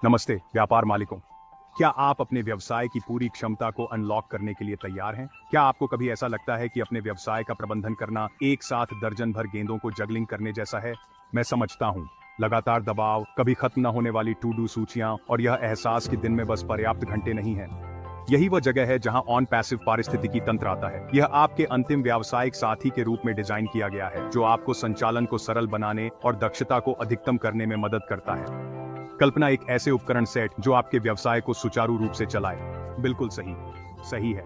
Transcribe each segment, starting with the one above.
नमस्ते व्यापार मालिकों। क्या आप अपने व्यवसाय की पूरी क्षमता को अनलॉक करने के लिए तैयार हैं? क्या आपको कभी ऐसा लगता है कि अपने व्यवसाय का प्रबंधन करना एक साथ दर्जन भर गेंदों को जगलिंग करने जैसा है? मैं समझता हूँ। लगातार दबाव, कभी खत्म न होने वाली टू डू सूचियां और यह एहसास कि दिन में बस पर्याप्त घंटे नहीं है। यही वह जगह है जहां ऑन पैसिव पारिस्थितिकी तंत्र आता है। यह आपके अंतिम व्यावसायिक साथी के रूप में डिजाइन किया गया है, जो आपको संचालन को सरल बनाने और दक्षता को अधिकतम करने में मदद करता है। कल्पना एक ऐसे उपकरण सेट जो आपके व्यवसाय को सुचारू रूप से चलाए। बिल्कुल सही सही है।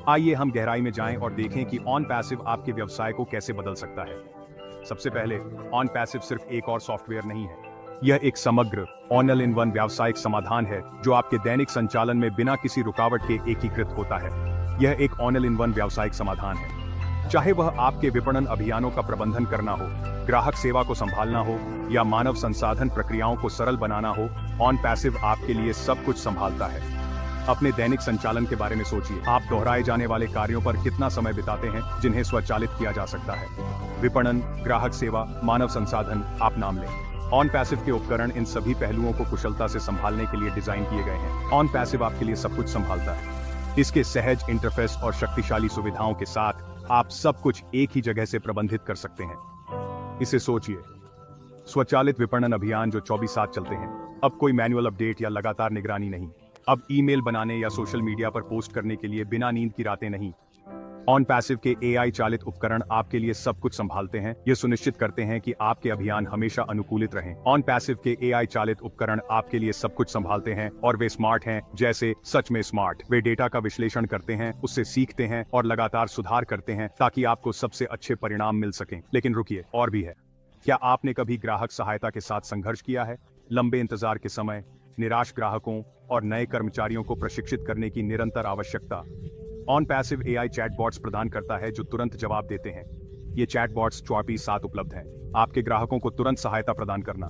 आइए हम गहराई में जाएं और देखें कि ऑन पैसिव आपके व्यवसाय को कैसे बदल सकता है। सबसे पहले, ऑन पैसिव सिर्फ एक और सॉफ्टवेयर नहीं है। यह एक समग्र ऑल इन वन व्यावसायिक समाधान है जो आपके दैनिक संचालन में बिना किसी रुकावट के एकीकृत होता है। यह एक ऑल इन वन व्यावसायिक समाधान है। चाहे वह आपके विपणन अभियानों का प्रबंधन करना हो, ग्राहक सेवा को संभालना हो या मानव संसाधन प्रक्रियाओं को सरल बनाना हो, ऑन पैसिव आपके लिए सब कुछ संभालता है। अपने दैनिक संचालन के बारे में सोचिए। आप दोहराए जाने वाले कार्यों पर कितना समय बिताते हैं जिन्हें स्वचालित किया जा सकता है? विपणन, ग्राहक सेवा, मानव संसाधन, आप नाम लें। ऑन पैसिव के उपकरण इन सभी पहलुओं को कुशलता से संभालने के लिए डिजाइन किए गए हैं। ऑन पैसिव आपके लिए सब कुछ संभालता है। इसके सहज इंटरफेस और शक्तिशाली सुविधाओं के साथ आप सब कुछ एक ही जगह से प्रबंधित कर सकते हैं। इसे सोचिए, स्वचालित विपणन अभियान जो 24/7 चलते हैं। अब कोई मैनुअल अपडेट या लगातार निगरानी नहीं। अब ईमेल बनाने या सोशल मीडिया पर पोस्ट करने के लिए बिना नींद की रातें नहीं। ऑन पैसिव के एआई चालित उपकरण आपके लिए सब कुछ संभालते हैं। ये सुनिश्चित करते हैं कि आपके अभियान हमेशा अनुकूलित रहें। ऑन पैसिव के एआई चालित उपकरण आपके लिए सब कुछ संभालते हैं और वे स्मार्ट हैं, जैसे सच में स्मार्ट। वे डेटा का विश्लेषण करते हैं, उससे सीखते हैं और लगातार सुधार करते हैं ताकि आपको सबसे अच्छे परिणाम मिल सकें। लेकिन रुकिए, और भी है। क्या आपने कभी ग्राहक सहायता के साथ संघर्ष किया है? लंबे इंतजार के समय, निराश ग्राहकों और नए कर्मचारियों को प्रशिक्षित करने की निरंतर आवश्यकता। ऑन पैसिव एआई चैटबॉट्स प्रदान करता है जो तुरंत जवाब देते हैं। ये चैटबॉट्स 24/7 उपलब्ध हैं। आपके ग्राहकों को तुरंत सहायता प्रदान करना।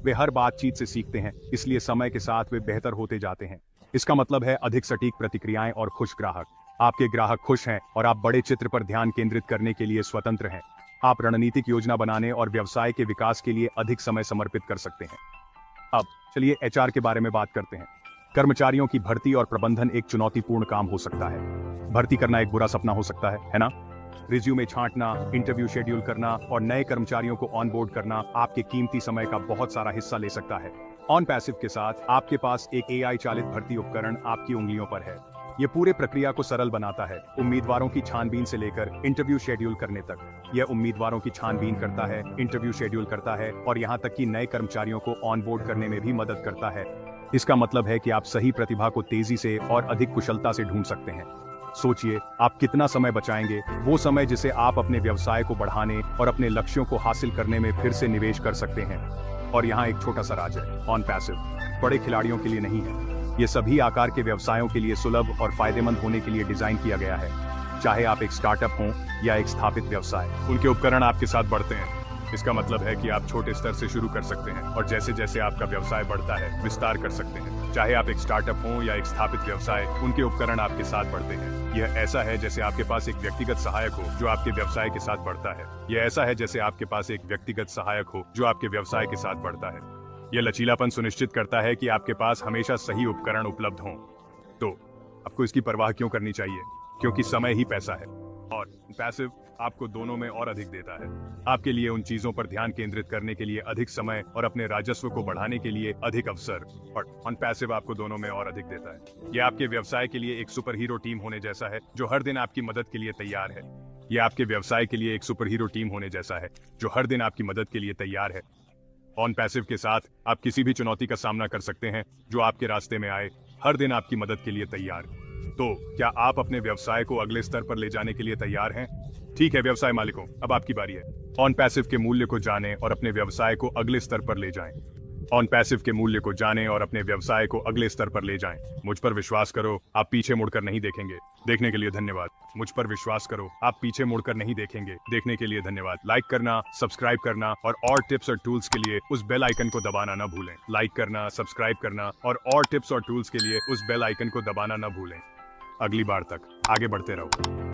वे हर बातचीत से सीखते हैं, इसलिए समय के साथ वे बेहतर होते जाते हैं। इसका मतलब है अधिक सटीक प्रतिक्रियाएं और खुश ग्राहक। आपके ग्राहक खुश हैं और आप बड़े चित्र पर ध्यान केंद्रित करने के लिए स्वतंत्र हैं। आप रणनीतिक योजना बनाने और व्यवसाय के विकास के लिए अधिक समय समर्पित कर सकते हैं। अब चलिए एचआर के बारे में बात करते हैं। कर्मचारियों की भर्ती और प्रबंधन एक चुनौतीपूर्ण काम हो सकता है। भर्ती करना एक बुरा सपना हो सकता है ना? रिज्यूमे छांटना, इंटरव्यू शेड्यूल करना और नए कर्मचारियों को ऑनबोर्ड करना आपके कीमती समय का बहुत सारा हिस्सा ले सकता है। ऑन पैसिव के साथ आपके पास एक एआई चालित भर्ती उपकरण आपकी उंगलियों पर है। यह पूरे प्रक्रिया को सरल बनाता है, उम्मीदवारों की छानबीन से लेकर इंटरव्यू शेड्यूल करने तक। यह उम्मीदवारों की छानबीन करता है, इंटरव्यू शेड्यूल करता है और यहाँ तक कि नए कर्मचारियों को ऑनबोर्ड करने में भी मदद करता है। इसका मतलब है कि आप सही प्रतिभा को तेजी से और अधिक कुशलता से ढूंढ सकते हैं। सोचिए, आप कितना समय बचाएंगे, वो समय जिसे आप अपने व्यवसाय को बढ़ाने और अपने लक्ष्यों को हासिल करने में फिर से निवेश कर सकते हैं। और यहाँ एक छोटा सा राज है, ऑन पैसिव बड़े खिलाड़ियों के लिए नहीं है। ये सभी आकार के व्यवसायों के लिए सुलभ और फायदेमंद होने के लिए डिजाइन किया गया है। चाहे आप एक स्टार्टअप हों या एक स्थापित व्यवसाय, उनके उपकरण आपके साथ बढ़ते हैं। इसका मतलब है कि आप छोटे स्तर से शुरू कर सकते हैं और जैसे जैसे आपका व्यवसाय बढ़ता है, विस्तार कर सकते हैं। चाहे आप एक स्टार्टअप हो या एक स्थापित व्यवसाय, उनके उपकरण आपके साथ बढ़ते हैं। यह ऐसा है जैसे आपके पास एक व्यक्तिगत सहायक हो जो आपके व्यवसाय के साथ बढ़ता है। यह ऐसा है जैसे आपके पास एक व्यक्तिगत सहायक हो जो आपके व्यवसाय के साथ बढ़ता है। यह लचीलापन सुनिश्चित करता है कि आपके पास हमेशा सही उपकरण उपलब्ध हों। तो आपको इसकी परवाह क्यों करनी चाहिए? क्योंकि समय ही पैसा है और पैसिव आपको दोनों में और अधिक देता है। आपके लिए उन चीजों पर ध्यान केंद्रित करने के लिए अधिक समय और अपने राजस्व को बढ़ाने के लिए अधिक अवसर। और ऑन पैसिव आपको दोनों में और अधिक देता है। यह आपके व्यवसाय के लिए एक सुपर हीरो टीम होने जैसा है जो हर दिन आपकी मदद के लिए तैयार है। यह आपके व्यवसाय के लिए एक सुपर हीरो टीम होने जैसा है जो हर दिन आपकी मदद के लिए तैयार है। ऑन पैसिव के साथ आप किसी भी चुनौती का सामना कर सकते हैं जो आपके रास्ते में आए, हर दिन आपकी मदद के लिए तैयार। तो क्या आप अपने व्यवसाय को अगले स्तर पर ले जाने के लिए तैयार हैं? ठीक है व्यवसाय मालिकों, अब आपकी बारी है। ऑन पैसिव के मूल्य को जानें और अपने व्यवसाय को अगले स्तर पर ले जाएं। ऑन पैसिव के मूल्य को जानें और अपने व्यवसाय को अगले स्तर पर ले जाएं। मुझ पर विश्वास करो, आप पीछे मुड़कर नहीं देखेंगे। देखने के लिए धन्यवाद। मुझ पर विश्वास करो, आप पीछे मुड़कर नहीं देखेंगे। देखने के लिए धन्यवाद। लाइक करना, सब्सक्राइब करना और टिप्स और टूल्स के लिए उस बेल आइकन को दबाना न भूलें। लाइक करना, सब्सक्राइब करना और टिप्स और टूल्स के लिए उस बेल आइकन को दबाना न भूलें। अगली बार तक आगे बढ़ते रहो।